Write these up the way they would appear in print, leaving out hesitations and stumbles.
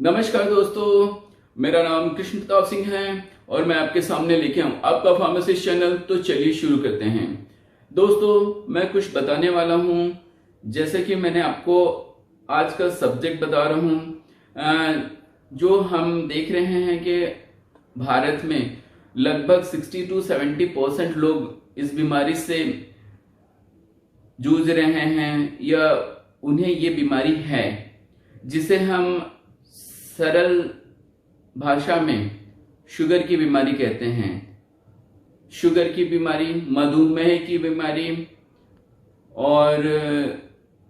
नमस्कार दोस्तों, मेरा नाम कृष्ण प्रताप सिंह है और मैं आपके सामने लेके आऊं आपका फार्मासिस्ट चैनल। तो चलिए शुरू करते हैं। दोस्तों, मैं कुछ बताने वाला हूं। जैसे कि मैंने आपको आज का सब्जेक्ट बता रहा हूं, जो हम देख रहे हैं कि भारत में लगभग 60 to 70% लोग इस बीमारी से जूझ रहे हैं या उन्हें ये बीमारी है, जिसे हम सरल भाषा में शुगर की बीमारी कहते हैं। शुगर की बीमारी, मधुमेह की बीमारी और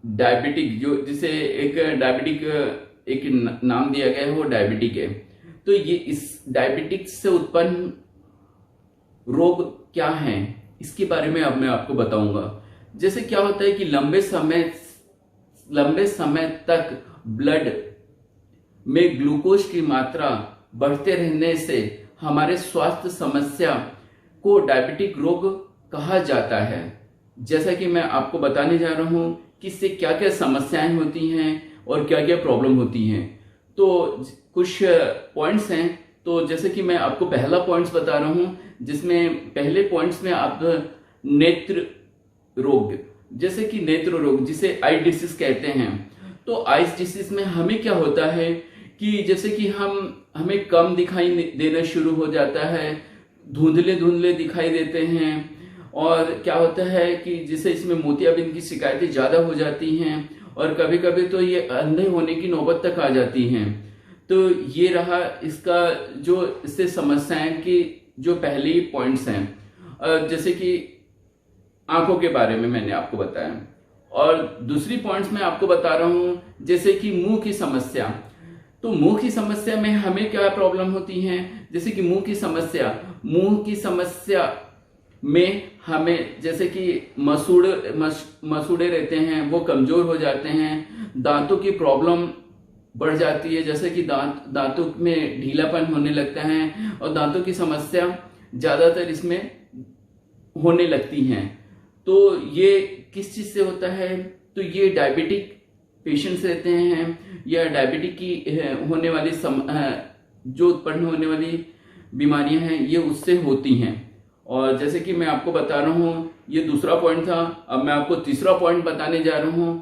डायबिटिक, जो जिसे एक डायबिटिक एक नाम दिया गया है, वो डायबिटिक है। तो ये इस डायबिटिक से उत्पन्न रोग क्या है, इसके बारे में अब मैं आपको बताऊंगा। जैसे क्या होता है कि लंबे समय तक ब्लड में ग्लूकोज की मात्रा बढ़ते रहने से हमारे स्वास्थ्य समस्या को डायबिटिक रोग कहा जाता है। जैसा कि मैं आपको बताने जा रहा हूं कि इससे क्या क्या समस्याएं होती हैं और क्या क्या प्रॉब्लम होती हैं। तो कुछ पॉइंट्स हैं। तो जैसे कि मैं आपको पहला पॉइंट्स बता रहा हूं, जिसमें पहले पॉइंट्स में आप नेत्र रोग, जैसे कि नेत्र रोग जिसे आई डिसीज कहते हैं। तो आइस डिसीज में हमें क्या होता है कि जैसे कि हमें कम दिखाई देना शुरू हो जाता है, धुंधले धुंधले दिखाई देते हैं। और क्या होता है कि जिसे इसमें मोतियाबिंद की शिकायतें ज्यादा हो जाती हैं और कभी कभी तो ये अंधे होने की नौबत तक आ जाती हैं। तो ये रहा इसका जो इससे समस्याएं की जो पहली पॉइंट्स हैं। जैसे कि आंखों के बारे में मैंने आपको बताया। और दूसरी पॉइंट्स में आपको बता रहा हूं, जैसे कि मुंह की समस्या। तो मुंह की समस्या में हमें क्या प्रॉब्लम होती है, जैसे कि मुंह की समस्या में हमें जैसे कि मसूड़े रहते हैं, वो कमजोर हो जाते हैं। दांतों की प्रॉब्लम बढ़ जाती है, जैसे कि दांतों में ढीलापन होने लगता है और दांतों की समस्या ज्यादातर इसमें होने लगती हैं। तो ये किस चीज से होता है? तो ये डायबिटिक पेशेंट्स रहते हैं या डायबिटिक की होने वाली जो उत्पन्न होने वाली बीमारियां हैं, ये उससे होती हैं। और जैसे कि मैं आपको बता रहा हूं, ये दूसरा पॉइंट था। अब मैं आपको तीसरा पॉइंट बताने जा रहा हूं,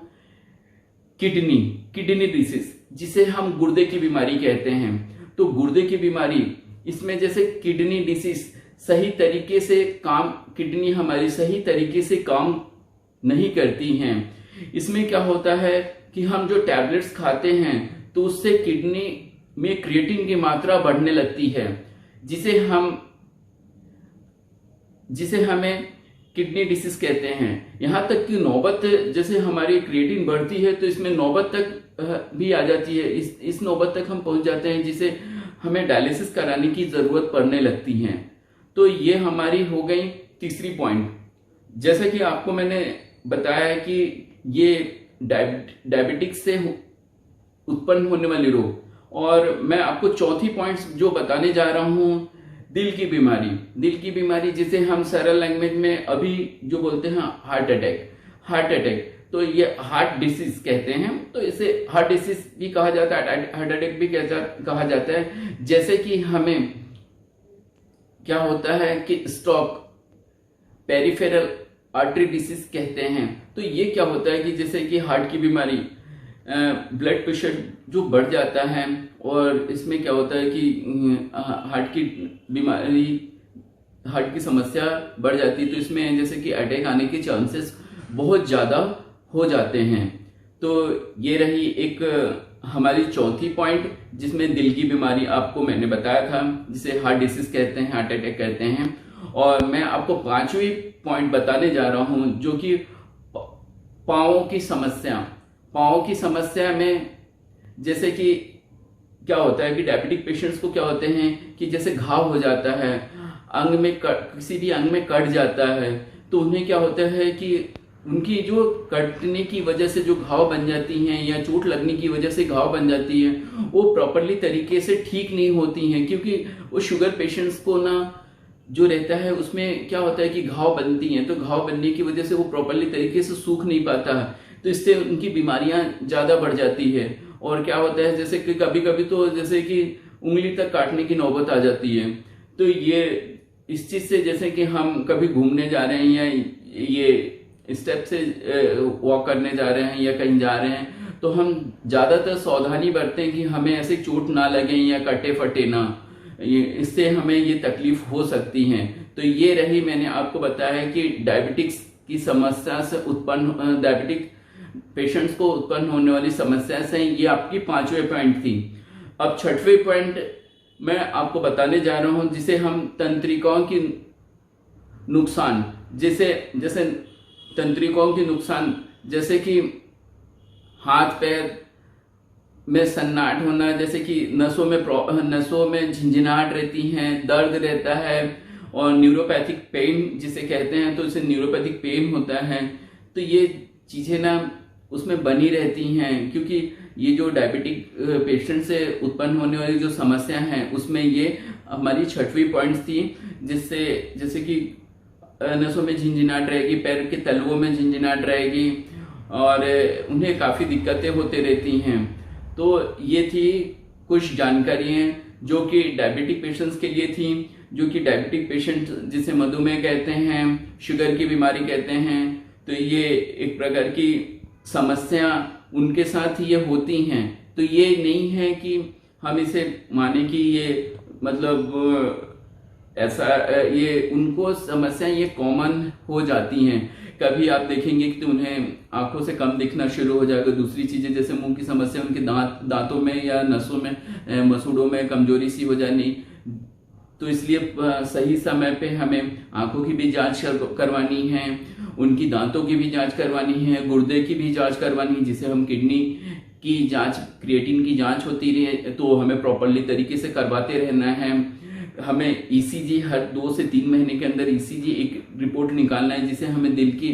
किडनी डिसीज, जिसे हम गुर्दे की बीमारी कहते हैं। तो गुर्दे की बीमारी, इसमें जैसे किडनी डिसीज किडनी हमारी सही तरीके से काम नहीं करती हैं। इसमें क्या होता है कि हम जो टैबलेट्स खाते हैं तो उससे किडनी में क्रिएटिन की मात्रा बढ़ने लगती है, जिसे हमें किडनी डिसीज कहते हैं। यहां तक कि नौबत, जैसे हमारी क्रिएटिन बढ़ती है तो इसमें नौबत तक भी आ जाती है। इस नौबत तक हम पहुंच जाते हैं जिसे हमें डायलिसिस कराने की जरूरत पड़ने लगती है। तो ये हमारी हो गई तीसरी पॉइंट। जैसे कि आपको मैंने बताया कि ये डायबिटिक्स से उत्पन्न होने वाली रोग। और मैं आपको चौथी पॉइंट्स जो बताने जा रहा हूं, दिल की बीमारी जिसे हम सरल लैंग्वेज में अभी जो बोलते हैं हार्ट अटैक। तो ये हार्ट डिसीज कहते हैं। तो इसे हार्ट डिसीज भी कहा जाता है, हार्ट अटैक भी कहा जाता है। जैसे कि हमें क्या होता है कि स्ट्रोक, पेरिफेरल आर्टरी डिसीज कहते हैं। तो ये क्या होता है कि जैसे कि हार्ट की बीमारी, ब्लड प्रेशर जो बढ़ जाता है, और इसमें क्या होता है कि हार्ट की समस्या बढ़ जाती है। तो इसमें जैसे कि अटैक आने के चांसेस बहुत ज्यादा हो जाते हैं। तो ये रही एक हमारी चौथी पॉइंट, जिसमें दिल की बीमारी आपको मैंने बताया था, जिसे हार्ट डिसीज कहते हैं, हार्ट अटैक कहते हैं। और मैं आपको पांचवी पॉइंट बताने जा रहा हूं, जो कि पांवों की समस्या में जैसे कि क्या होता है कि डायबिटिक पेशेंट्स को क्या होते हैं कि जैसे घाव हो जाता है, किसी भी अंग में कट जाता है, तो उन्हें क्या होता है कि उनकी जो कटने की वजह से जो घाव बन जाती हैं या चोट लगने की वजह से घाव बन जाती है, वो प्रॉपरली तरीके से ठीक नहीं होती हैं। क्योंकि वो शुगर पेशेंट्स को ना जो रहता है उसमें क्या होता है कि घाव बनती हैं, तो घाव बनने की वजह से वो प्रॉपरली तरीके से सूख नहीं पाता है, तो इससे उनकी बीमारियां ज्यादा बढ़ जाती है। और क्या होता है जैसे कि कभी कभी तो जैसे कि उंगली तक काटने की नौबत आ जाती है। तो ये इस चीज से जैसे कि हम कभी घूमने जा रहे हैं या ये स्टेप से वॉक करने जा रहे हैं या कहीं जा रहे हैं तो हम ज्यादातर सावधानी बरतें कि हमें ऐसे चोट ना लगे या कटे फटे ना, इससे हमें ये तकलीफ हो सकती है। तो ये रही मैंने आपको बताया कि डायबिटिक्स की समस्या से उत्पन्न डायबिटिक पेशेंट्स को उत्पन्न होने वाली समस्या से ये आपकी 5वें पॉइंट थी। अब 6वें पॉइंट मैं आपको बताने जा रहा हूं जिसे हम तंत्रिकाओं की नुकसान, जैसे तंत्रिकाओं की नुकसान जैसे कि हाथ पैर में सन्नाट होना, जैसे कि नसों में झिंझिनाहट रहती है, दर्द रहता है, और न्यूरोपैथिक पेन जिसे कहते हैं, तो इसे न्यूरोपैथिक पेन होता है। तो ये चीजें ना उसमें बनी रहती हैं, क्योंकि ये जो डायबिटिक पेशेंट से उत्पन्न होने वाली जो समस्या है उसमें ये हमारी 6वीं पॉइंट्स थी, जिससे जैसे कि नसों में झिंझिनाहट रहेगी, पैर के तलवों में झिंझिनाहट रहेगी और उन्हें काफी दिक्कतें होती रहती हैं। तो ये थी कुछ जानकारियां जो कि डायबिटिक पेशेंट्स के लिए थी, जो कि डायबिटिक पेशेंट जिसे मधुमेह कहते हैं, शुगर की बीमारी कहते हैं, तो ये एक प्रकार की समस्या उनके साथ ये होती हैं। तो ये नहीं है कि हम इसे माने कि ये मतलब ऐसा ये उनको समस्या ये कॉमन हो जाती हैं। कभी आप देखेंगे कि उन्हें आंखों से कम दिखना शुरू हो जाएगा। दूसरी चीजें जैसे मुंह की समस्या, उनके दांतों में या नसों में मसूड़ों में कमजोरी सी हो जानी। तो इसलिए सही समय पे हमें आंखों की भी जांच करवानी है, उनकी दांतों की भी जांच करवानी है, गुर्दे की भी जांच करवानी है, जिसे हम किडनी की जांच, क्रिएटिन की जांच होती रहे तो हमें प्रॉपरली तरीके से करवाते रहना है। हमें ईसीजी हर 2 से 3 महीने के अंदर ईसीजी एक रिपोर्ट निकालना है, जिससे हमें दिल की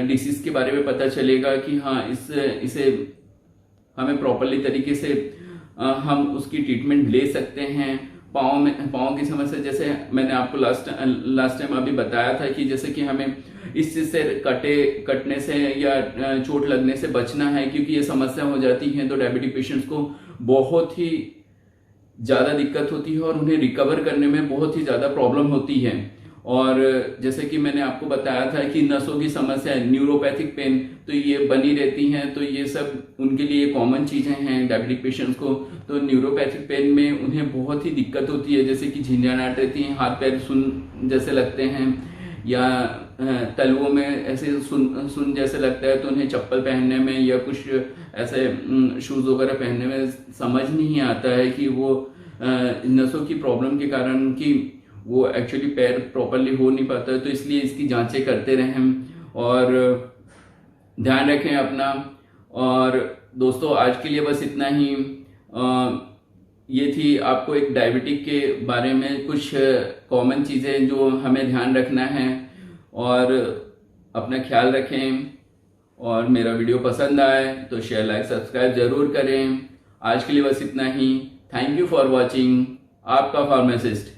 डिसीज के बारे में पता चलेगा कि हाँ इसे हमें प्रॉपरली तरीके से हम उसकी ट्रीटमेंट ले सकते हैं। पाँव की समस्या, जैसे मैंने आपको लास्ट टाइम अभी बताया था कि जैसे कि हमें इस चीज से कटने से या चोट लगने से बचना है, क्योंकि ये समस्या हो जाती है तो डायबिटिक पेशेंट्स को बहुत ही ज्यादा दिक्कत होती है और उन्हें रिकवर करने में बहुत ही ज्यादा प्रॉब्लम होती है। और जैसे कि मैंने आपको बताया था कि नसों की समस्या, न्यूरोपैथिक पेन, तो ये बनी रहती हैं। तो ये सब उनके लिए कॉमन चीजें हैं डायबिटिक पेशेंट्स को। तो न्यूरोपैथिक पेन में उन्हें बहुत ही दिक्कत होती है, जैसे कि झिंझिनाहट रहती है, हाथ पैर सुन जैसे लगते हैं, या तलवों में ऐसे सुन जैसे लगता है। तो उन्हें चप्पल पहनने में या कुछ ऐसे शूज वगैरह पहनने में समझ नहीं आता है कि वो नसों की प्रॉब्लम के कारण कि वो एक्चुअली पैर प्रॉपरली हो नहीं पाता है। तो इसलिए इसकी जांचें करते रहें और ध्यान रखें अपना। और दोस्तों आज के लिए बस इतना ही। ये थी आपको एक डायबिटिक के बारे में कुछ कॉमन चीजें जो हमें ध्यान रखना है। और अपना ख्याल रखें, और मेरा वीडियो पसंद आए तो शेयर, लाइक, सब्सक्राइब जरूर करें। आज के लिए बस इतना ही। Thank you for watching. आपका फार्मासिस्ट।